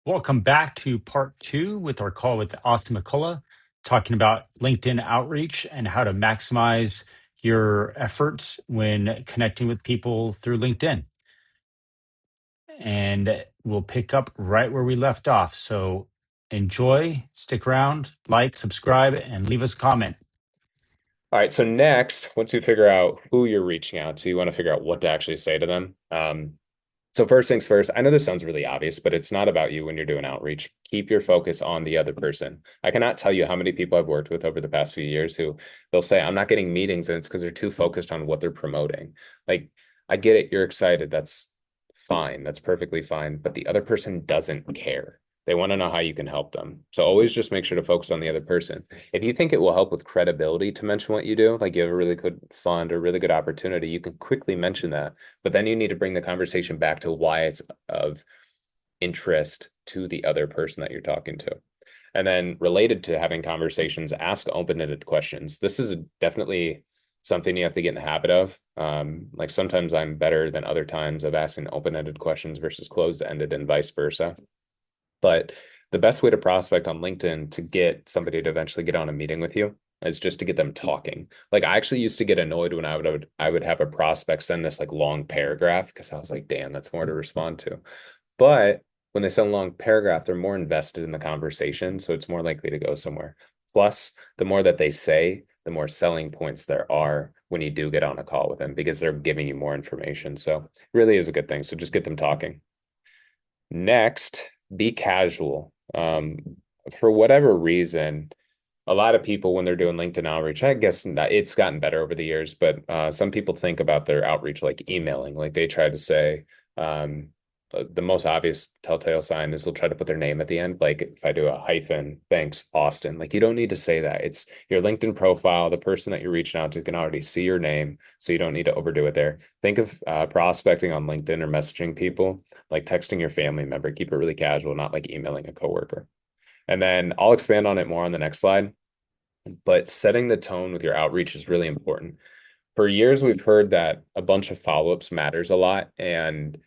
Welcome back to part two with our call with Austin McCulloh, talking about LinkedIn outreach and how to maximize your efforts when connecting with people through LinkedIn. And we'll pick up right where we left off. So enjoy, stick around, like, subscribe, and leave us a comment. All right, so next, once you figure out who you're reaching out to, you want to figure out what to actually say to them. So first things first, I know this sounds really obvious, but it's not about you when you're doing outreach. Keep your focus on the other person. I cannot tell you how many people I've worked with over the past few years who they'll say, I'm not getting meetings, and it's because they're too focused on what they're promoting. Like, I get it, you're excited. That's fine. That's perfectly fine. But the other person doesn't care. They want to know how you can help them. So always just make sure to focus on the other person. If you think it will help with credibility to mention what you do, like you have a really good fund or really good opportunity, you can quickly mention that. But then you need to bring the conversation back to why it's of interest to the other person that you're talking to. And then related to having conversations, ask open-ended questions. This is definitely something you have to get in the habit of. Like sometimes I'm better than other times of asking open-ended questions versus closed-ended and vice versa. But the best way to prospect on LinkedIn to get somebody to eventually get on a meeting with you is just to get them talking. Like I actually used to get annoyed when I would have a prospect send this like long paragraph because I was like, damn, that's more to respond to. But when they send a long paragraph, they're more invested in the conversation, so it's more likely to go somewhere. Plus, the more that they say, the more selling points there are when you do get on a call with them because they're giving you more information. So it really is a good thing. So just get them talking. Next, be casual. For whatever reason, a lot of people when they're doing LinkedIn outreach, I guess it's gotten better over the years, but some people think about their outreach like emailing. Like they try to say, the most obvious telltale sign is they'll try to put their name at the end. Like if I do a hyphen, thanks, Austin. Like you don't need to say that. It's your LinkedIn profile. The person that you're reaching out to can already see your name, so you don't need to overdo it there. Think of prospecting on LinkedIn or messaging people like texting your family member. Keep it really casual, not like emailing a coworker. And then I'll expand on it more on the next slide. But setting the tone with your outreach is really important. For years, we've heard that a bunch of follow-ups matters a lot. And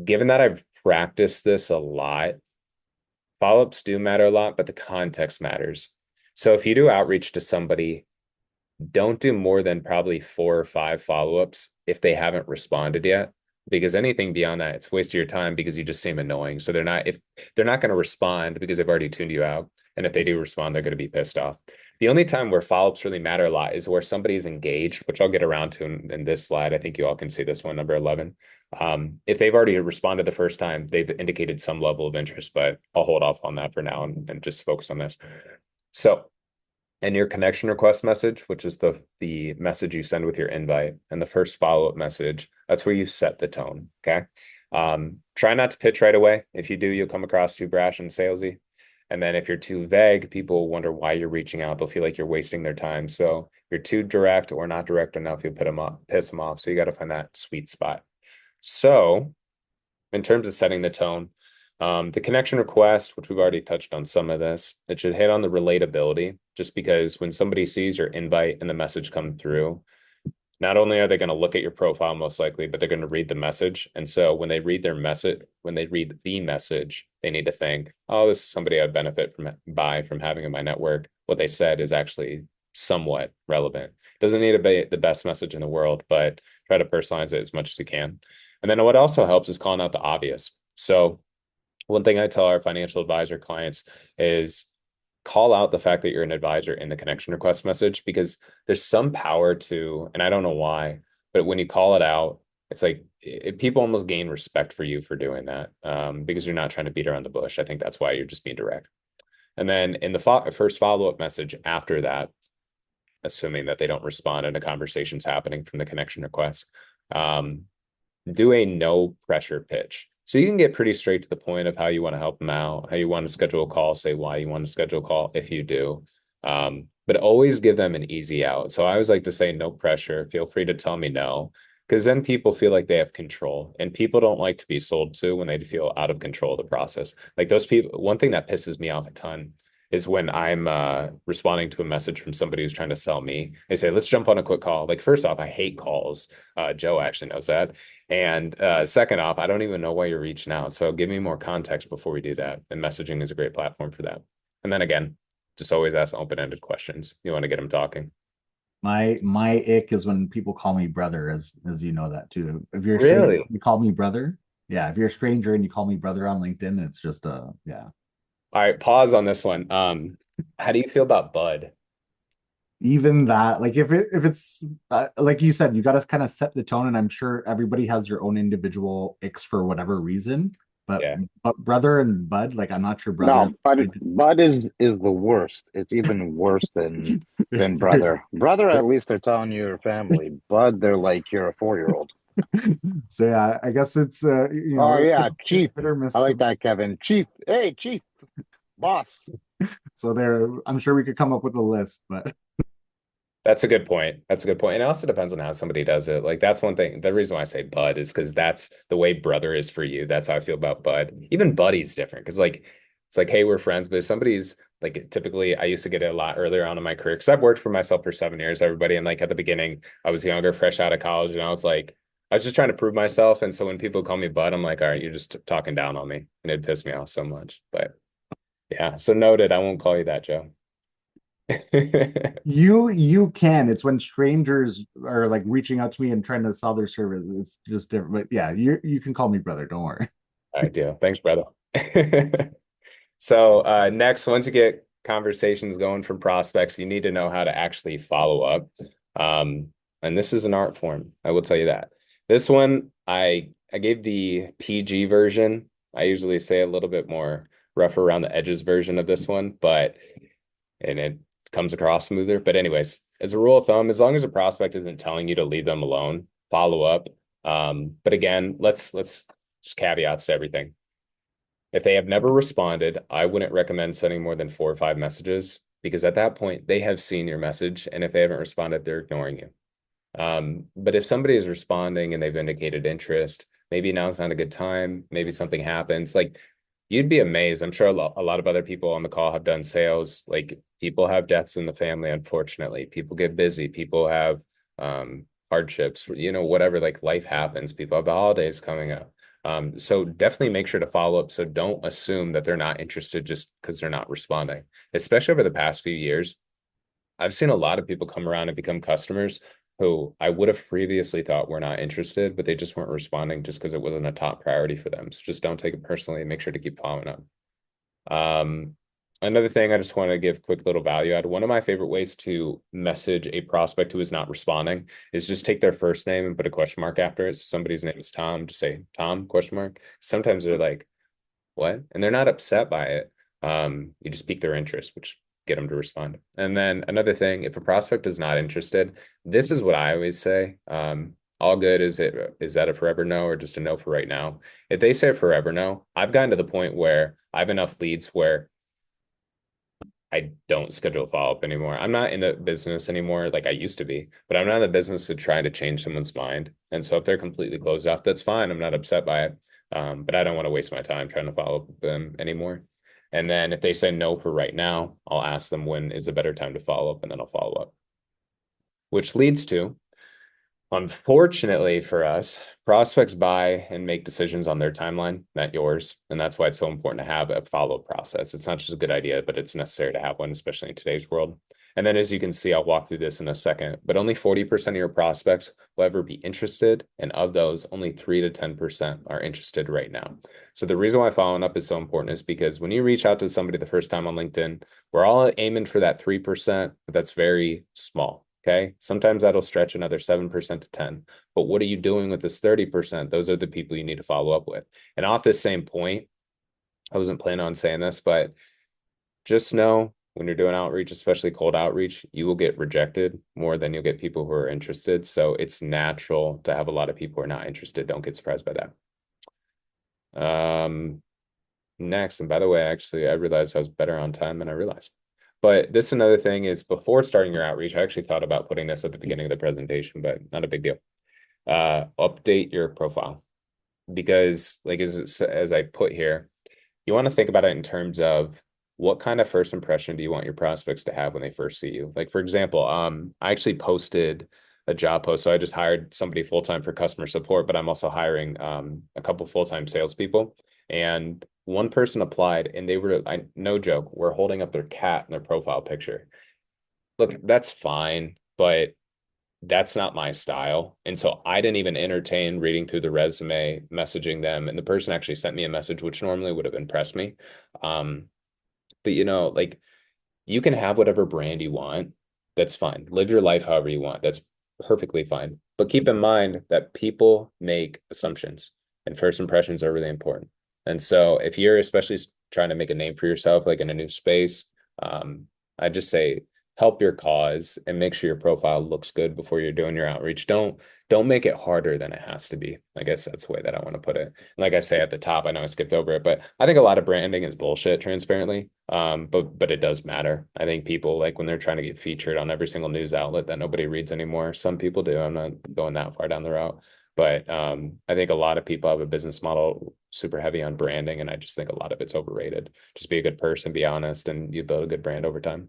given that I've practiced this a lot, follow-ups do matter a lot, but the context matters. So if you do outreach to somebody, don't do more than probably 4 or 5 follow-ups if they haven't responded yet. Because anything beyond that, it's waste of your time because you just seem annoying. So they're not going to respond because they've already tuned you out. And if they do respond, they're going to be pissed off. The only time where follow-ups really matter a lot is where somebody's engaged, which I'll get around to in this slide. I think you all can see this one, number 11. If they've already responded the first time, they've indicated some level of interest, but I'll hold off on that for now and just focus on this. So and your connection request message, which is the message you send with your invite, and the first follow-up message, that's where you set the tone. Okay. Try not to pitch right away. If you do, you'll come across too brash and salesy. And then if you're too vague, people wonder why you're reaching out. They'll feel like you're wasting their time. So if you're too direct or not direct enough, you'll piss them off. So you got to find that sweet spot. So in terms of setting the tone, the connection request, which we've already touched on some of this, it should hit on the relatability, just because when somebody sees your invite and the message come through, not only are they going to look at your profile most likely, but they're going to read the message. And so when they read the message, they need to think, oh, this is somebody I'd benefit from having in my network. What they said is actually somewhat relevant. Doesn't need to be the best message in the world, but try to personalize it as much as you can. And then what also helps is calling out the obvious. So one thing I tell our financial advisor clients is call out the fact that you're an advisor in the connection request message because there's some power to, and I don't know why, but when you call it out, it's like people almost gain respect for you for doing that because you're not trying to beat around the bush. I think that's why you're just being direct. And then in the first follow-up message after that, assuming that they don't respond and a conversation's happening from the connection request, um, do a no pressure pitch. So you can get pretty straight to the point of how you want to help them out, how you want to schedule a call, say why you want to schedule a call if you do. But always give them an easy out. So I always like to say no pressure. Feel free to tell me no, because then people feel like they have control. And people don't like to be sold to when they feel out of control of the process. Like those people, one thing that pisses me off a ton is when I'm responding to a message from somebody who's trying to sell me. They say, let's jump on a quick call. Like, first off, I hate calls. Joe actually knows that. And second off, I don't even know why you're reaching out. So give me more context before we do that. And messaging is a great platform for that. And then again, just always ask open-ended questions. You want to get them talking. My ick is when people call me brother, as you know that too. If you're a stranger, Really? you call me brother. Yeah, if you're a stranger and you call me brother on LinkedIn, it's just yeah. All right, pause on this one. How do you feel about Bud? Even that, like if it's like you said, you got to kind of set the tone, and I'm sure everybody has their own individual icks for whatever reason. But, Yeah. but brother and bud, like I'm not sure brother. No, Bud is the worst. It's even worse than brother. Brother, at least they're telling you your family. Bud, they're like you're a 4-year-old. So yeah, I guess it's Oh it's yeah, it's Chief. hit or I miss. like that, Kevin. Chief. Hey, Chief. Boss. So there, I'm sure we could come up with a list, but That's a good point. That's a good point. And it also depends on how somebody does it. Like that's one thing. The reason why I say bud is because that's the way brother is for you. That's how I feel about bud. Even buddy's different because like it's like, hey, we're friends. But if somebody's like typically I used to get it a lot earlier on in my career because I've worked for myself for 7 years, everybody. And like at the beginning, I was younger, fresh out of college, and I was like, I was just trying to prove myself. And so when people call me bud, I'm like, all right, you're just talking down on me. And it pissed me off so much. But yeah, so noted. I won't call you that, Joe. you can. It's when strangers are like reaching out to me and trying to sell their service. It's just different. But yeah, you can call me brother. Don't worry. All right, deal. Thanks, brother. So next, once you get conversations going from prospects, you need to know how to actually follow up. Um, and this is an art form, I will tell you that. This one, I gave the PG version. I usually say a little bit more rough around the edges version of this one, but and it comes across smoother. But anyways, as a rule of thumb, as long as a prospect isn't telling you to leave them alone, follow up. But again, let's just caveats to everything. If they have never responded, I wouldn't recommend sending more than 4 or 5 messages because at that point they have seen your message, and if they haven't responded, they're ignoring you. But if somebody is responding and they've indicated interest, maybe now's not a good time. Maybe something happens. Like you'd be amazed. I'm sure a lot of other people on the call have done sales. Like people have deaths in the family, unfortunately. People get busy. People have hardships, whatever, like life happens. People have the holidays coming up. So definitely make sure to follow up. So don't assume that they're not interested just because they're not responding. Especially over the past few years, I've seen a lot of people come around and become customers who I would have previously thought were not interested, but they just weren't responding just because it wasn't a top priority for them. So just don't take it personally and make sure to keep following up. Um, Another thing I just want to give quick little value add. One of my favorite ways to message a prospect who is not responding is just take their first name and put a question mark after it. So somebody's name is Tom, just say Tom question mark. Sometimes they're like, what? And they're not upset by it. You just pique their interest, which get them to respond. And then another thing, if a prospect is not interested, this is what I always say. All good is that a forever no or just a no for right now? If they say forever no, I've gotten to the point where I have enough leads where I don't schedule follow-up anymore. I'm not in the business anymore like I used to be, but I'm not in the business to try to change someone's mind. And so if they're completely closed off, that's fine. I'm not upset by it. But I don't want to waste my time trying to follow up with them anymore. And then if they say no for right now, I'll ask them when is a better time to follow up, and then I'll follow up. Which leads to, unfortunately for us, prospects buy and make decisions on their timeline, not yours. And that's why it's so important to have a follow-up process. It's not just a good idea, but it's necessary to have one, especially in today's world. And then as you can see, I'll walk through this in a second, but only 40% of your prospects will ever be interested. And of those, only 3 to 10% are interested right now. So the reason why following up is so important is because when you reach out to somebody the first time on LinkedIn, we're all aiming for that 3%, but that's very small. Okay. Sometimes that'll stretch another 7% to 10. But what are you doing with this 30%? Those are the people you need to follow up with. And off this same point, I wasn't planning on saying this, but just know when you're doing outreach, especially cold outreach, you will get rejected more than you'll get people who are interested. So it's natural to have a lot of people who are not interested. Don't get surprised by that. Next, and by the way, actually, I realized I was better on time than I realized. But this another thing is before starting your outreach, I actually thought about putting this at the beginning of the presentation, but not a big deal. Update your profile because like as I put here, you want to think about it in terms of what kind of first impression do you want your prospects to have when they first see you? Like, for example, I actually posted a job post. So I just hired somebody full-time for customer support, but I'm also hiring a couple full-time salespeople. And one person applied and they were, no joke, were holding up their cat in their profile picture. Look, that's fine, but that's not my style. And so I didn't even entertain reading through the resume, messaging them. And the person actually sent me a message, which normally would have impressed me. Um, but like you can have whatever brand you want. That's fine. Live your life however you want. That's perfectly fine. But keep in mind that people make assumptions and first impressions are really important. And so if you're especially trying to make a name for yourself, like in a new space, I just say help your cause and make sure your profile looks good before you're doing your outreach. Don't make it harder than it has to be. I guess that's the way that I want to put it. Like I say at the top, I know I skipped over it, but I think a lot of branding is bullshit, transparently. But it does matter. I think people, like when they're trying to get featured on every single news outlet that nobody reads anymore. Some people do. I'm not going that far down the route. But I think a lot of people have a business model super heavy on branding, and I just think a lot of it's overrated. Just be a good person, be honest, and you build a good brand over time.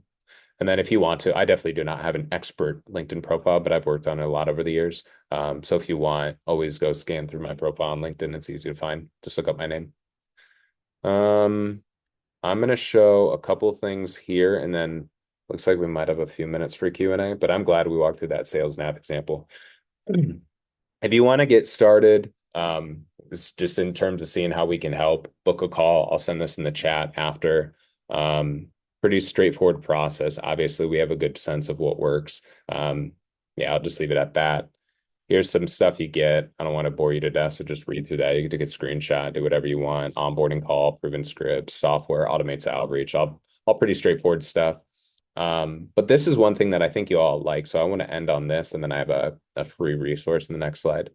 And then if you want to, I definitely do not have an expert LinkedIn profile, but I've worked on it a lot over the years. So if you want, always go scan through my profile on LinkedIn. It's easy to find. Just look up my name. I'm going to show a couple things here, and then looks like we might have a few minutes for Q&A, but I'm glad we walked through that sales nav example. If you want to get started, it's just in terms of seeing how we can help, book a call. I'll send this in the chat after. Pretty straightforward process. Obviously, we have a good sense of what works. Yeah, I'll just leave it at that. Here's some stuff you get. I don't want to bore you to death, so just read through that. You get to get screenshot, do whatever you want. Onboarding call, proven scripts, software, automates outreach, all pretty straightforward stuff. But this is one thing that I think you all like. So I want to end on this, and then I have a free resource in the next slide.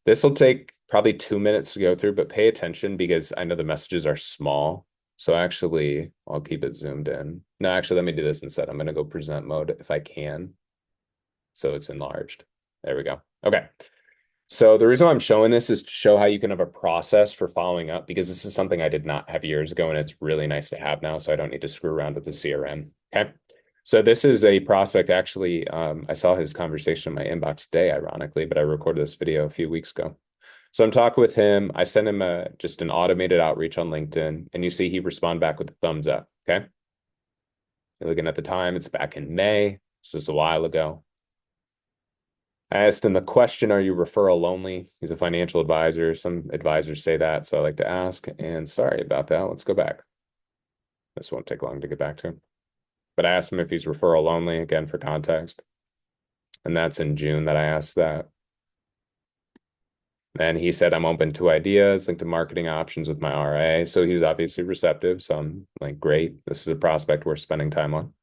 This will take probably 2 minutes to go through, but pay attention because I know the messages are small. So actually, I'll keep it zoomed in. No, actually, let me do this instead. I'm going to go present mode if I can. So it's enlarged. There we go. Okay. So the reason why I'm showing this is to show how you can have a process for following up, because this is something I did not have years ago, and it's really nice to have now, so I don't need to screw around with the CRM. Okay. So this is a prospect. Actually, I saw his conversation in my inbox today, ironically, but I recorded this video a few weeks ago. So I'm talking with him. I sent him just an automated outreach on LinkedIn, and you see he responded back with a thumbs up. Okay. You're looking at the time, it's back in May. It's just a while ago. I asked him the question, are you referral only? He's a financial advisor. Some advisors say that, so I like to ask. And sorry about that. Let's go back. This won't take long to get back to. But I asked him if he's referral only, again, for context. And that's in June that I asked that. And he said, I'm open to ideas, linked to marketing options with my RA. So he's obviously receptive. So I'm like, great. This is a prospect we're spending time on.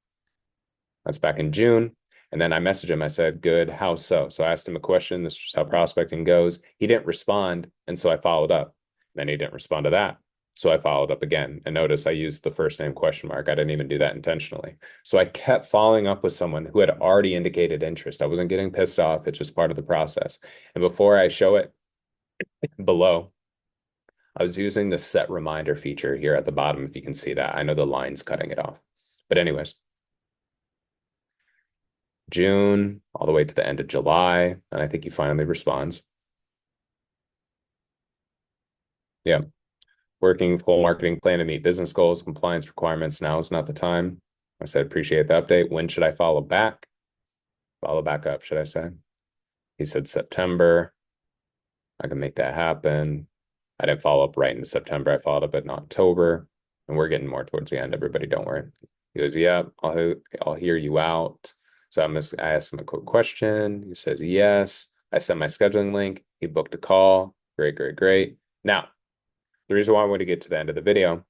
That's back in June. And then I messaged him. I said, good, how so? So I asked him a question. This is how prospecting goes. He didn't respond. And so I followed up. Then he didn't respond to that. So I followed up again. And notice I used the first name question mark. I didn't even do that intentionally. So I kept following up with someone who had already indicated interest. I wasn't getting pissed off. It's just part of the process. And before I show it below, I was using the set reminder feature here at the bottom, if you can see that. I know the line's cutting it off. But anyways, June all the way to the end of July, and I think he finally responds. Yeah. Working full marketing plan to meet business goals, compliance requirements. Now is not the time. I said, appreciate the update. When should I follow back? Follow back up, should I say? He said September. I can make that happen. I didn't follow up right in September. I followed up in October, and we're getting more towards the end. Everybody, don't worry. He goes, yeah, I'll hear you out. So I asked him a quick question. He says, yes. I sent my scheduling link. He booked a call. Great, great, great. Now, the reason why I want to get to the end of the video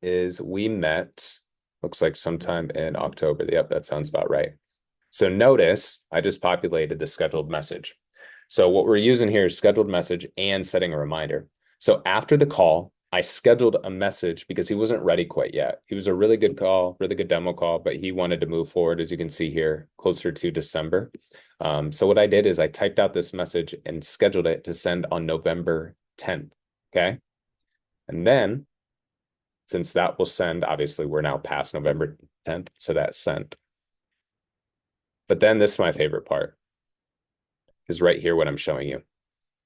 is we met, looks like sometime in October. Yep, that sounds about right. So notice I just populated the scheduled message. So what we're using here is scheduled message and setting a reminder. So after the call, I scheduled a message because he wasn't ready quite yet. He was a really good call, really good demo call, but he wanted to move forward, as you can see here, closer to December. So what I did is I typed out this message and scheduled it to send on November 10th, okay? And then since that will send, obviously we're now past November 10th, so that's sent. But then this is my favorite part, is right here what I'm showing you.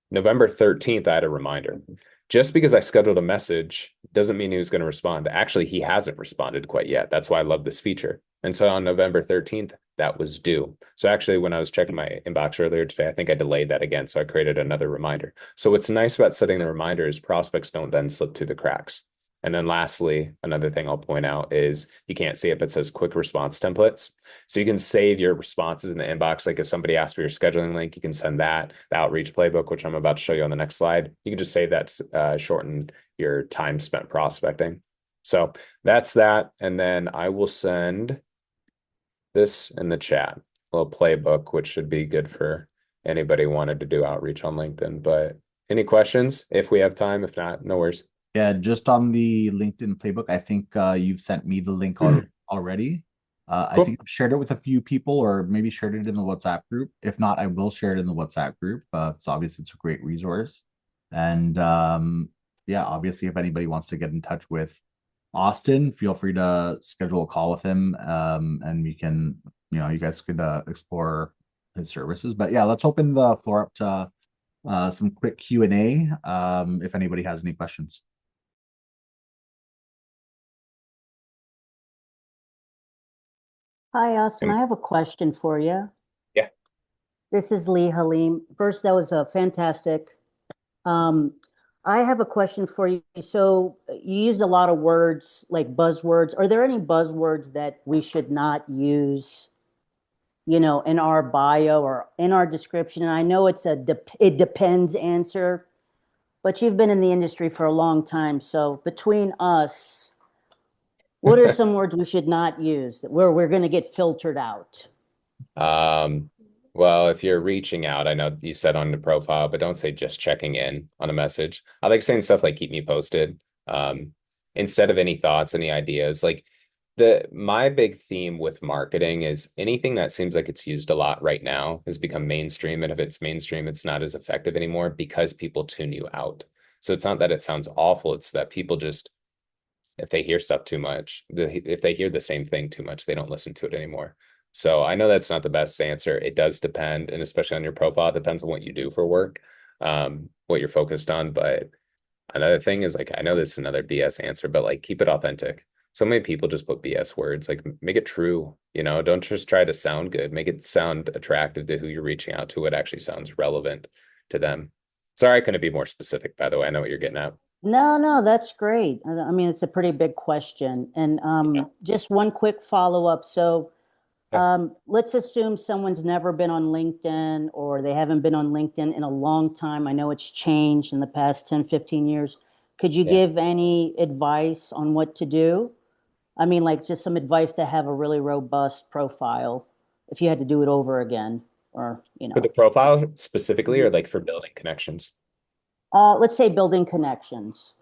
November 13th, I had a reminder. Just because I scheduled a message doesn't mean he was going to respond. Actually, he hasn't responded quite yet. That's why I love this feature. And so on November 13th, that was due. So actually, when I was checking my inbox earlier today, I think I delayed that again. So I created another reminder. So what's nice about setting the reminder is prospects don't then slip through the cracks. And then lastly, another thing I'll point out is you can't see it, but it says quick response templates. So you can save your responses in the inbox. Like if somebody asks for your scheduling link, you can send that. The outreach playbook, which I'm about to show you on the next slide, you can just save that, shorten your time spent prospecting. So that's that. And then I will send this in the chat, a little playbook, which should be good for anybody who wanted to do outreach on LinkedIn. But any questions if we have time? If not, no worries. Yeah, just on the LinkedIn playbook, I think you've sent me the link already. I Cool. think I've shared it with a few people, or maybe shared it in the WhatsApp group. If not, I will share it in the WhatsApp group. So obviously it's a great resource. And yeah, obviously if anybody wants to get in touch with Austin, feel free to schedule a call with him. And we can, you guys could explore his services. But yeah, let's open the floor up to some quick Q&A if anybody has any questions. Hi, Austin. I have a question for you. Yeah. This is Lee Halim. First, that was a fantastic. I have a question for you. So you used a lot of words like buzzwords. Are there any buzzwords that we should not use, in our bio or in our description? And I know it's it depends answer, but you've been in the industry for a long time. So between us, what are some words we should not use where we're going to get filtered out? Well, if you're reaching out, I know you said on the profile, but don't say just checking in on a message. I like saying stuff like keep me posted. Instead of any thoughts, any ideas. Like my big theme with marketing is anything that seems like it's used a lot right now has become mainstream. And if it's mainstream, it's not as effective anymore because people tune you out. So it's not that it sounds awful, it's that people just, if they hear stuff too much, if they hear the same thing too much, they don't listen to it anymore. So I know that's not the best answer. It does depend, and especially on your profile, it depends on what you do for work, what you're focused on. But another thing is like, I know this is another BS answer, but like keep it authentic. So many people just put BS words, like make it true, don't just try to sound good, make it sound attractive to who you're reaching out to, what actually sounds relevant to them. Sorry, I couldn't be more specific, by the way. I know what you're getting at. No, that's great. I mean, it's a pretty big question. And Yeah. just one quick follow-up. So Yeah. let's assume someone's never been on LinkedIn or they haven't been on LinkedIn in a long time. I know it's changed in the past 10, 15 years. Could you Yeah. give any advice on what to do? I mean, like just some advice to have a really robust profile if you had to do it over again or, For the profile specifically, or like for building connections? let's say building connections.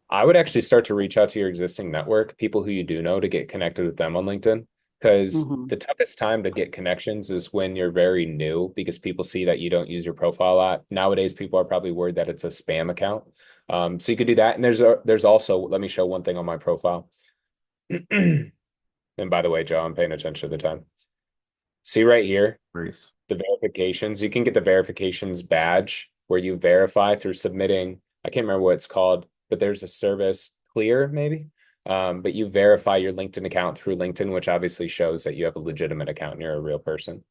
I would actually start to reach out to your existing network, people who you do know, to get connected with them on LinkedIn. Because the toughest time to get connections is when you're very new, because people see that you don't use your profile a lot. Nowadays, people are probably worried that it's a spam account. So you could do that. And there's also, let me show one thing on my profile. And by the way, Joe, I'm paying attention to the time. See right here, Grace. the verifications. You can get the verifications badge where you verify through submitting, I can't remember what it's called, but there's a service, Clear maybe. But you verify your LinkedIn account through LinkedIn, which obviously shows that you have a legitimate account and you're a real person.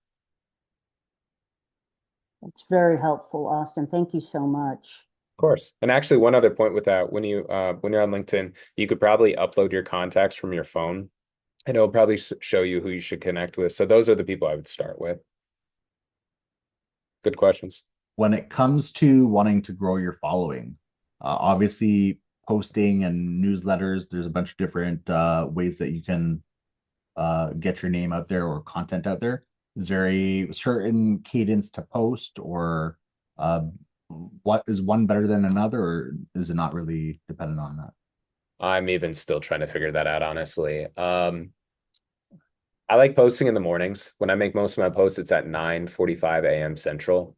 That's very helpful, Austin. Thank you so much. Of course. And actually, one other point with that, when you're on LinkedIn, you could probably upload your contacts from your phone, and it'll probably show you who you should connect with. So those are the people I would start with. Good questions. When it comes to wanting to grow your following, obviously posting and newsletters, there's a bunch of different ways that you can get your name out there or content out there. Is there a certain cadence to post, or what is one better than another, or is it not really dependent on that? I'm even still trying to figure that out, honestly. I like posting in the mornings. When I make most of my posts, it's at 9:45 a.m. Central.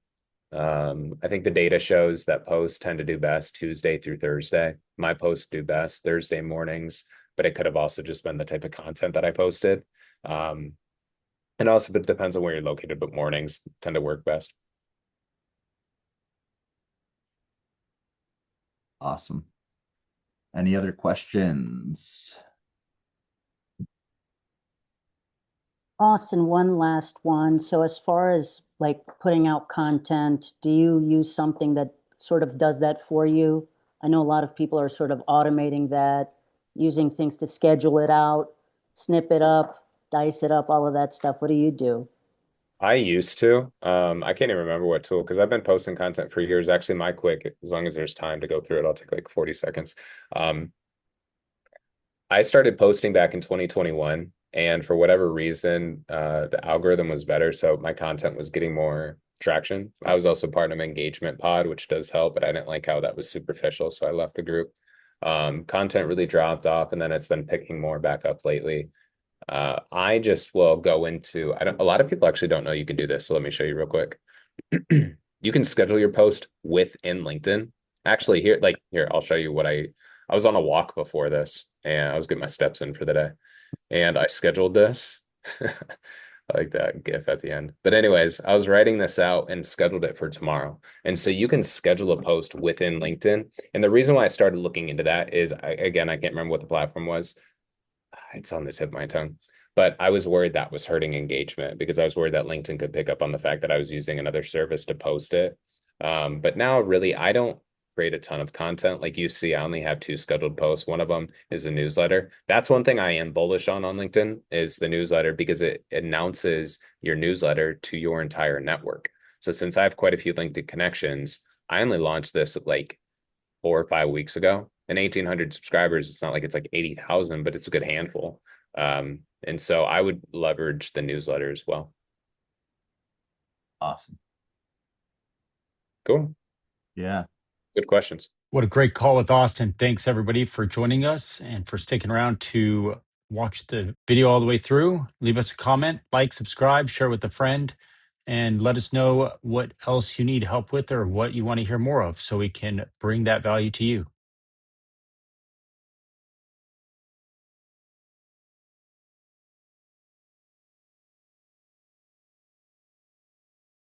I think the data shows that posts tend to do best Tuesday through Thursday. My posts do best Thursday mornings, but it could have also just been the type of content that I posted. And also, it depends on where you're located, but mornings tend to work best. Awesome. Any other questions? Austin, one last one. So as far as like putting out content, do you use something that sort of does that for you? I know a lot of people are sort of automating that, using things to schedule it out, snip it up, dice it up, all of that stuff. What do you do? I used to. I can't even remember what tool because I've been posting content for years. Actually, my quick, as long as there's time to go through it, I'll take like 40 seconds. I started posting back in 2021, and for whatever reason, the algorithm was better, so my content was getting more traction. I was also part of Engagement Pod, which does help, but I didn't like how that was superficial, so I left the group. Content really dropped off, and then it's been picking more back up lately. I just will go into, I don't, a lot of people actually don't know you can do this, so let me show you real quick. You can schedule your post within LinkedIn. Actually, here, I'll show you what I was on a walk before this, and I was getting my steps in for the day, and I scheduled this. I like that GIF at the end. But anyways, I was writing this out and scheduled it for tomorrow. And so you can schedule a post within LinkedIn. And the reason why I started looking into that is, again, I can't remember what the platform was. It's on the tip of my tongue. But I was worried that was hurting engagement because I was worried that LinkedIn could pick up on the fact that I was using another service to post it. But now, really, I don't create a ton of content. Like you see, I only have 2 scheduled posts. One of them is a newsletter. That's one thing I am bullish on LinkedIn is the newsletter because it announces your newsletter to your entire network. So since I have quite a few LinkedIn connections, I only launched this like 4 or 5 weeks ago. And 1,800 subscribers, it's not like it's like 80,000, but it's a good handful. And so I would leverage the newsletter as well. Awesome. Cool. Yeah. Good questions. What a great call with Austin. Thanks everybody for joining us and for sticking around to watch the video all the way through. Leave us a comment, like, subscribe, share with a friend, and let us know what else you need help with or what you want to hear more of so we can bring that value to you.